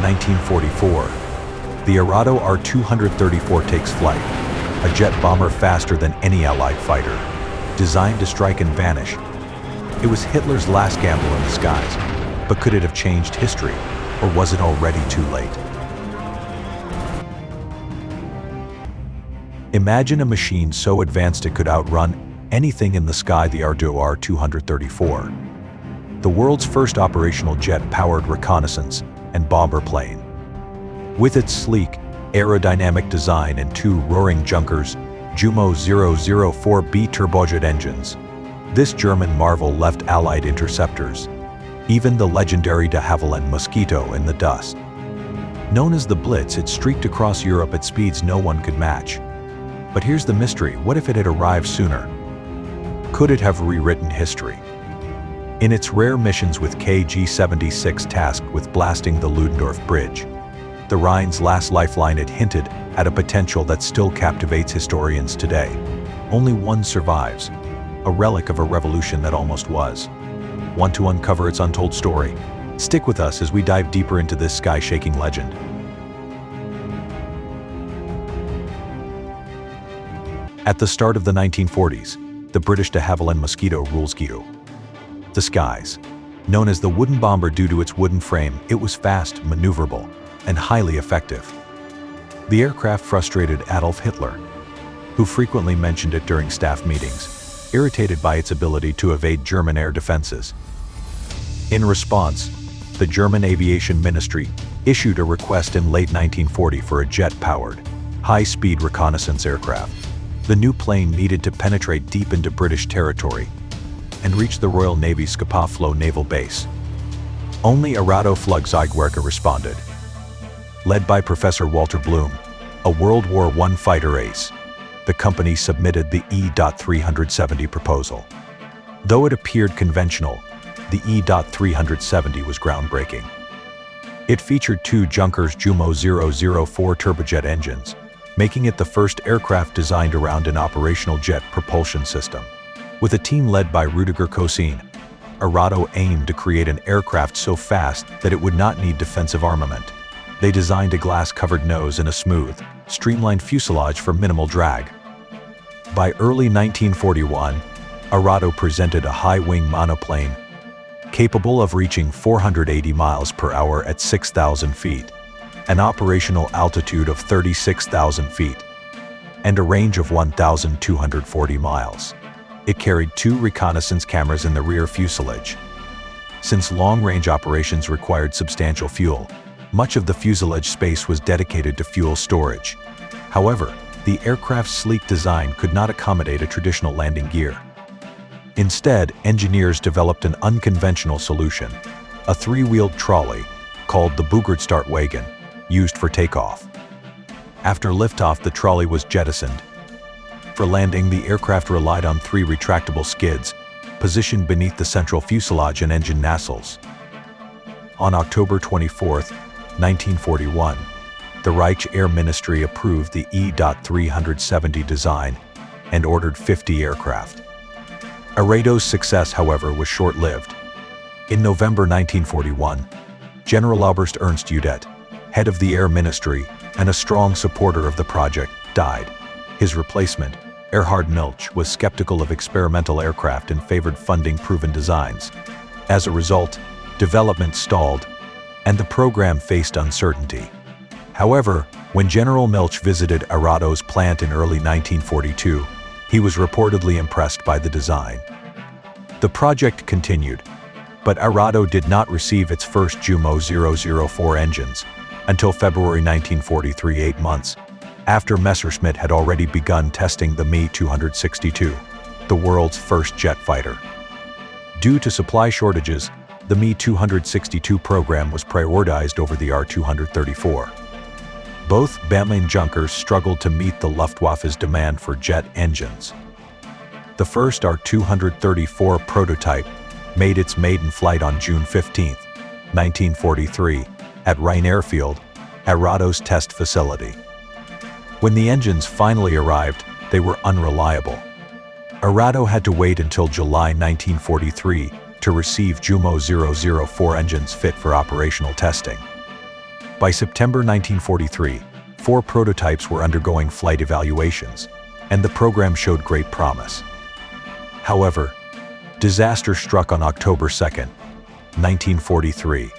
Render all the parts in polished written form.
1944. The Arado Ar 234 takes flight, a jet bomber faster than any Allied fighter, designed to strike and vanish. It was Hitler's last gamble in the skies, but could it have changed history, or was it already too late? Imagine a machine so advanced it could outrun anything in the sky, the Arado Ar 234. The world's first operational jet-powered reconnaissance and bomber plane. With its sleek, aerodynamic design and two roaring Junkers Jumo 004B turbojet engines, this German marvel left Allied interceptors, even the legendary de Havilland Mosquito, in the dust. Known as the Blitz, it streaked across Europe at speeds no one could match. But here's the mystery: what if it had arrived sooner? Could it have rewritten history? In its rare missions with KG-76 tasked with blasting the Ludendorff Bridge, the Rhine's last lifeline, it hinted at a potential that still captivates historians today. Only one survives, a relic of a revolution that almost was. Want to uncover its untold story? Stick with us as we dive deeper into this sky-shaking legend. At the start of the 1940s, the British de Havilland Mosquito rules the skies. Known as the wooden bomber due to its wooden frame, it was fast, maneuverable, and highly effective. The aircraft frustrated Adolf Hitler, who frequently mentioned it during staff meetings, irritated by its ability to evade German air defenses. In response, the German Aviation Ministry issued a request in late 1940 for a jet-powered, high-speed reconnaissance aircraft. The new plane needed to penetrate deep into British territory and reach the Royal Navy's Scapa-Flow naval base. Only Arado Flugzeugwerke responded. Led by Professor Walter Bloom, a World War I fighter ace, the company submitted the E.370 proposal. Though it appeared conventional, the E.370 was groundbreaking. It featured two Junkers Jumo 004 turbojet engines, making it the first aircraft designed around an operational jet propulsion system. With a team led by Rüdiger Kosin, Arado aimed to create an aircraft so fast that it would not need defensive armament. They designed a glass-covered nose and a smooth, streamlined fuselage for minimal drag. By early 1941, Arado presented a high-wing monoplane capable of reaching 480 miles per hour at 6,000 feet, an operational altitude of 36,000 feet, and a range of 1,240 miles. It carried two reconnaissance cameras in the rear fuselage. Since long-range operations required substantial fuel, much of the fuselage space was dedicated to fuel storage. However, the aircraft's sleek design could not accommodate a traditional landing gear. Instead, engineers developed an unconventional solution, a three-wheeled trolley called the Buggertstartwagen, used for takeoff. After liftoff, the trolley was jettisoned. For landing, the aircraft relied on three retractable skids, positioned beneath the central fuselage and engine nacelles. On October 24, 1941, the Reich Air Ministry approved the E.370 design and ordered 50 aircraft. Arado's success, however, was short-lived. In November 1941, General Oberst Ernst Udet, head of the Air Ministry and a strong supporter of the project, died. His replacement, Erhard Milch, was skeptical of experimental aircraft and favored funding proven designs. As a result, development stalled, and the program faced uncertainty. However, when General Milch visited Arado's plant in early 1942, he was reportedly impressed by the design. The project continued, but Arado did not receive its first Jumo 004 engines until February 1943, 8 months after Messerschmitt had already begun testing the Me-262, the world's first jet fighter. Due to supply shortages, the Me-262 program was prioritized over the R-234. Both Bamling Junkers struggled to meet the Luftwaffe's demand for jet engines. The first R-234 prototype made its maiden flight on June 15, 1943, at Rhein Airfield, Arado's test facility. When the engines finally arrived, they were unreliable. Arado had to wait until July 1943 to receive Jumo 004 engines fit for operational testing. By September 1943, 4 prototypes were undergoing flight evaluations, and the program showed great promise. However, disaster struck on October 2, 1943,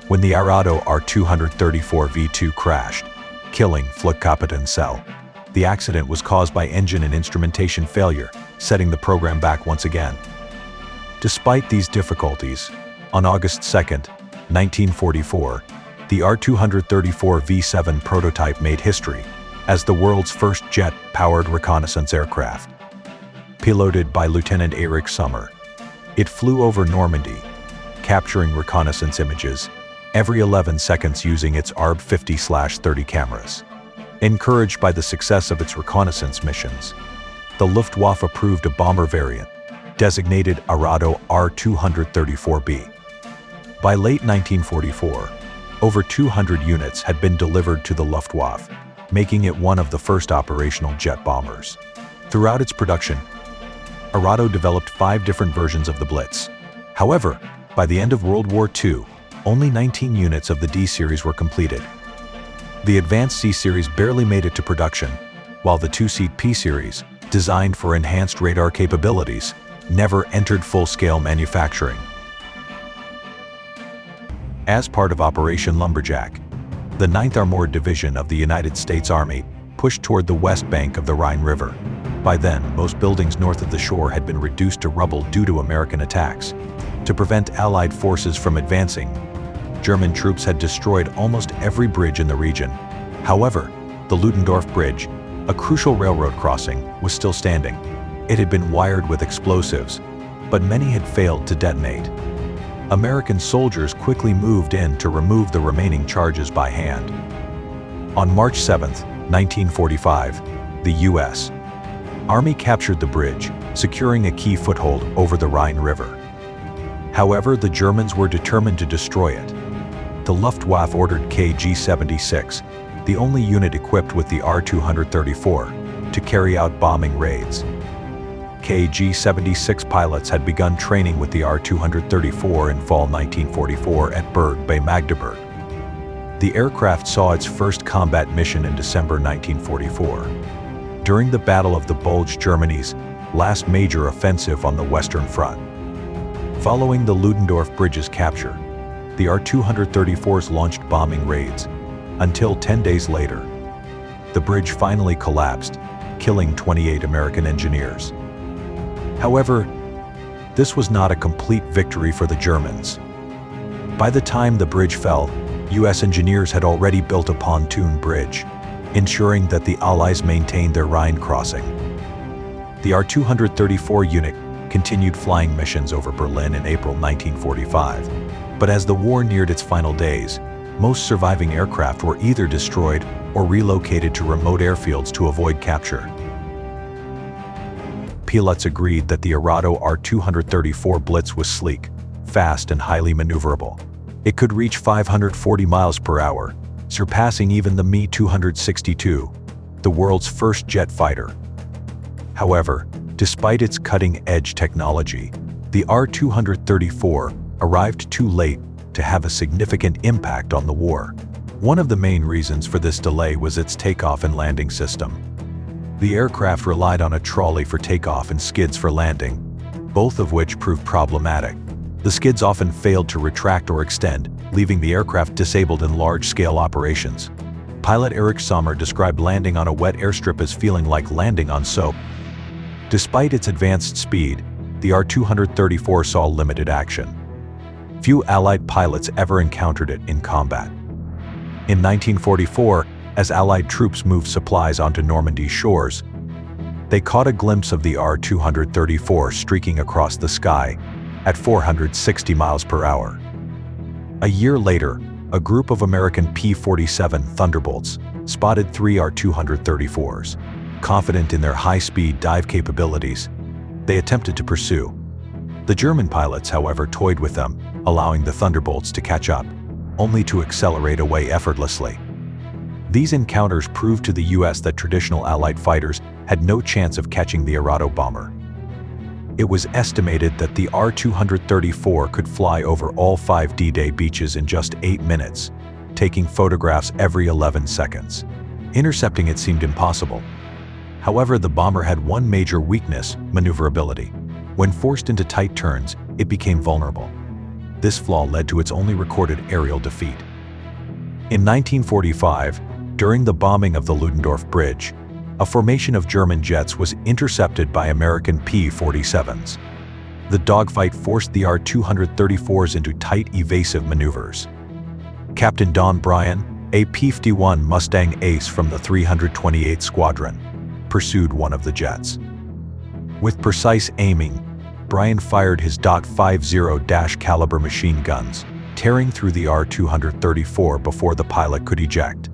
when the Arado Ar 234 V2 crashed, killing FLYTOP. The accident was caused by engine and instrumentation failure, setting the program back once again. Despite these difficulties, on August 2, 1944, the Ar 234 V7 prototype made history as the world's first jet-powered reconnaissance aircraft. Piloted by Lieutenant Erich Sommer, it flew over Normandy, capturing reconnaissance images every 11 seconds using its ARB 50/30 cameras. Encouraged by the success of its reconnaissance missions, the Luftwaffe approved a bomber variant, designated Arado Ar 234B. By late 1944, over 200 units had been delivered to the Luftwaffe, making it one of the first operational jet bombers. Throughout its production, Arado developed 5 different versions of the Blitz. However, by the end of World War II, only 19 units of the D series were completed. The advanced C series barely made it to production, while the 2-seat P series, designed for enhanced radar capabilities, never entered full-scale manufacturing. As part of Operation Lumberjack, the 9th Armored Division of the United States Army pushed toward the west bank of the Rhine River. By then, most buildings north of the shore had been reduced to rubble due to American attacks. To prevent Allied forces from advancing, German troops had destroyed almost every bridge in the region. However, the Ludendorff Bridge, a crucial railroad crossing, was still standing. It had been wired with explosives, but many had failed to detonate. American soldiers quickly moved in to remove the remaining charges by hand. On March 7, 1945, the U.S. Army captured the bridge, securing a key foothold over the Rhine River. However, the Germans were determined to destroy it. The Luftwaffe ordered KG-76, the only unit equipped with the Ar 234, to carry out bombing raids. KG-76 pilots had begun training with the Ar 234 in fall 1944 at Berg bei Magdeburg. The aircraft saw its first combat mission in December 1944. During the Battle of the Bulge, Germany's last major offensive on the Western Front. Following the Ludendorff Bridge's capture, the Ar 234s launched bombing raids, until 10 days later, the bridge finally collapsed, killing 28 American engineers. However, this was not a complete victory for the Germans. By the time the bridge fell, U.S. engineers had already built a pontoon bridge, ensuring that the Allies maintained their Rhine crossing. The Ar 234 unit continued flying missions over Berlin in April 1945, but as the war neared its final days, most surviving aircraft were either destroyed or relocated to remote airfields to avoid capture. Pilots agreed that the Arado Ar 234 Blitz was sleek, fast, and highly maneuverable. It could reach 540 miles per hour, surpassing even the Me-262, the world's first jet fighter. However, despite its cutting-edge technology, the Ar 234 arrived too late to have a significant impact on the war. One of the main reasons for this delay was its takeoff and landing system. The aircraft relied on a trolley for takeoff and skids for landing, both of which proved problematic. The skids often failed to retract or extend, leaving the aircraft disabled in large-scale operations. Pilot Erich Sommer described landing on a wet airstrip as feeling like landing on soap. Despite its advanced speed, the Ar 234 saw limited action. Few Allied pilots ever encountered it in combat. In 1944, as Allied troops moved supplies onto Normandy's shores, they caught a glimpse of the Ar 234 streaking across the sky at 460 miles per hour. A year later, a group of American P-47 Thunderbolts spotted 3 Ar 234s. Confident in their high-speed dive capabilities, they attempted to pursue. The German pilots, however, toyed with them, allowing the Thunderbolts to catch up, only to accelerate away effortlessly. These encounters proved to the U.S. that traditional Allied fighters had no chance of catching the Arado bomber. It was estimated that the Ar 234 could fly over all 5 D-Day beaches in just 8 minutes, taking photographs every 11 seconds. Intercepting it seemed impossible. However, the bomber had one major weakness: maneuverability. When forced into tight turns, it became vulnerable. This flaw led to its only recorded aerial defeat. In 1945, during the bombing of the Ludendorff Bridge, a formation of German jets was intercepted by American P-47s. The dogfight forced the R-234s into tight, evasive maneuvers. Captain Don Bryan, a P-51 Mustang ace from the 328th Squadron, pursued one of the jets. With precise aiming, Bryan fired his .50 caliber machine guns, tearing through the R-234 before the pilot could eject.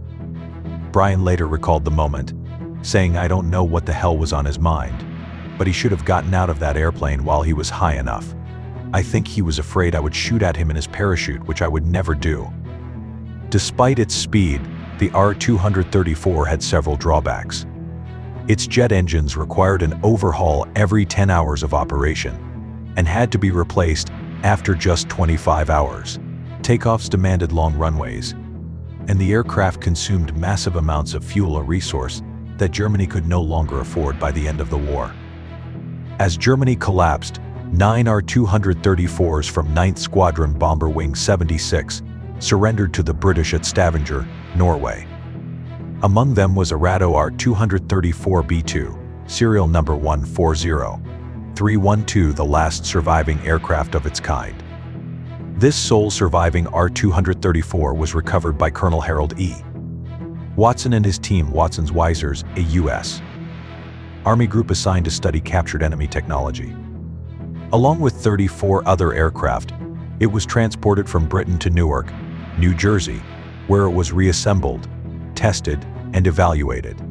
Bryan later recalled the moment, saying, "I don't know what the hell was on his mind, but he should have gotten out of that airplane while he was high enough. I think he was afraid I would shoot at him in his parachute, which I would never do." Despite its speed, the R-234 had several drawbacks. Its jet engines required an overhaul every 10 hours of operation and had to be replaced after just 25 hours. Takeoffs demanded long runways, and the aircraft consumed massive amounts of fuel, a resource that Germany could no longer afford by the end of the war. As Germany collapsed, 9 R-234s from 9th Squadron Bomber Wing 76 surrendered to the British at Stavanger, Norway. Among them was Arado Ar 234B2, serial number 140312, the last surviving aircraft of its kind. This sole surviving R-234 was recovered by Colonel Harold E. Watson and his team, Watson's Wisers, a U.S. Army group assigned to study captured enemy technology. Along with 34 other aircraft, it was transported from Britain to Newark, New Jersey, where it was reassembled, tested, and evaluated.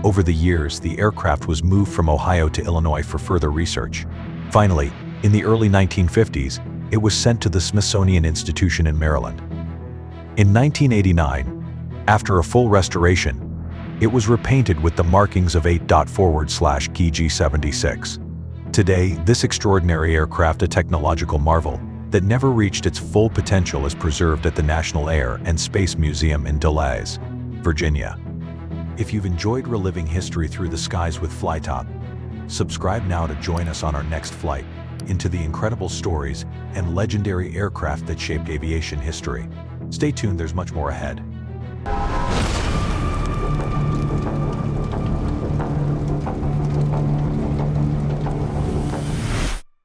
Over the years, the aircraft was moved from Ohio to Illinois for further research. Finally, in the early 1950s, it was sent to the Smithsonian Institution in Maryland. In 1989, after a full restoration, it was repainted with the markings of 8.4/KG-76. Today, this extraordinary aircraft, a technological marvel that never reached its full potential, is preserved at the National Air and Space Museum in Dulles, Virginia. If you've enjoyed reliving history through the skies with FLYTOP, subscribe now to join us on our next flight into the incredible stories and legendary aircraft that shaped aviation history. Stay tuned, there's much more ahead.